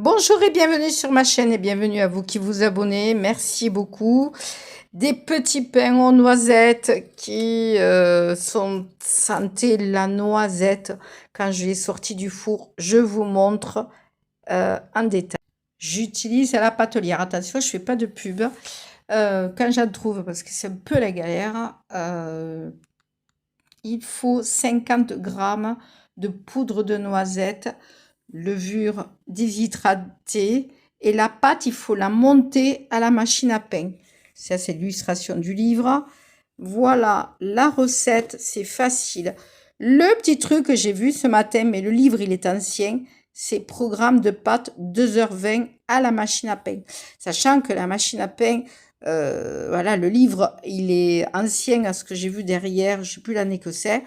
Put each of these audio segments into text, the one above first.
Bonjour et bienvenue sur ma chaîne et bienvenue à vous qui vous abonnez. Merci beaucoup. Des petits pains aux noisettes qui sentaient la noisette quand je l'ai sorti du four. Je vous montre en détail. J'utilise la pâtelière. Attention, je fais pas de pub. Quand j'en trouve, parce que c'est un peu la galère, il faut 50 grammes de poudre de noisette, levure déshydratée, et la pâte, il faut la monter à la machine à pain. Ça, c'est l'illustration du livre. Voilà la recette, c'est facile. Le petit truc que j'ai vu ce matin, mais le livre, il est ancien, c'est programme de pâte 2h20 à la machine à pain. Sachant que la machine à pain, voilà, le livre, il est ancien à ce que j'ai vu derrière, je sais plus l'année que c'est.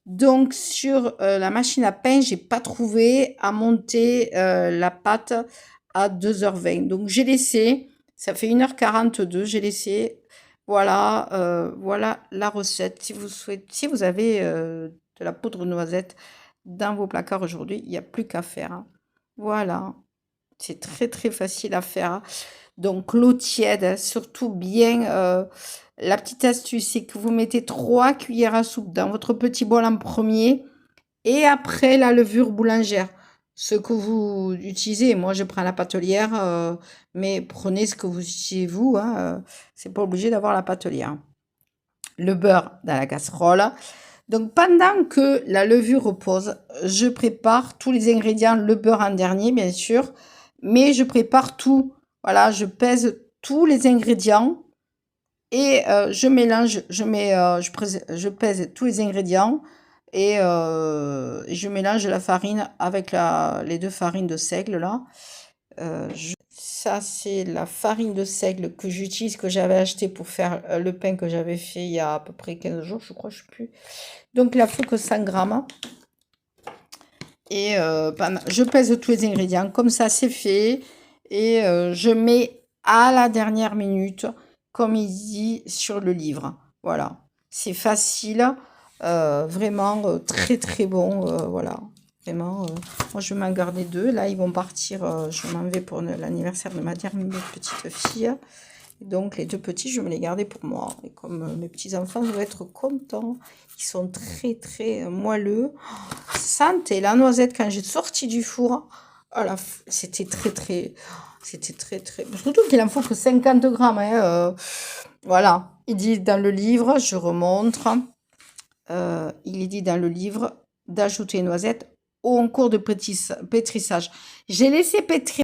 Donc, sur la machine à pain, j'ai pas trouvé à monter la pâte à 2h20. Donc, j'ai laissé, ça fait 1h42, j'ai laissé. Voilà, voilà la recette. Si vous souhaitez, si vous avez de la poudre noisette dans vos placards aujourd'hui, il n'y a plus qu'à faire, hein. Voilà, c'est très très facile à faire, hein. Donc l'eau tiède, surtout bien. La petite astuce, c'est que vous mettez 3 cuillères à soupe dans votre petit bol en premier et après la levure boulangère. Ce que vous utilisez, moi je prends la pâtelière, mais prenez ce que vous utilisez vous, hein, c'est pas obligé d'avoir la pâtelière. Le beurre dans la casserole. Donc pendant que la levure repose, je prépare tous les ingrédients, le beurre en dernier bien sûr, mais je prépare tout. Voilà, je pèse tous les ingrédients et je mélange, je pèse tous les ingrédients et je mélange la farine avec les deux farines de seigle là. Ça, c'est la farine de seigle que j'utilise, que j'avais acheté pour faire le pain que j'avais fait il y a à peu près 15 jours, je crois, je sais plus. Donc, il ne faut que 100 grammes. Et je pèse tous les ingrédients. Comme ça, c'est fait. Et je mets à la dernière minute, comme il dit sur le livre. Voilà. C'est facile. Vraiment très, très bon. Voilà. Vraiment. Moi, je vais m'en garder 2. Là, ils vont partir. Je m'en vais pour l'anniversaire de ma dernière petite fille. Donc les 2 petits, je vais me les garder pour moi. Et comme mes petits-enfants vont être contents, ils sont très très moelleux. Sentez la noisette quand j'ai sorti du four. Oh là, c'était très très... C'était très très... Surtout qu'il en faut que 50 grammes. Hein, voilà. Il dit dans le livre, je remontre. Il est dit dans le livre d'ajouter une noisette au cours de pétrissage. J'ai laissé pétrir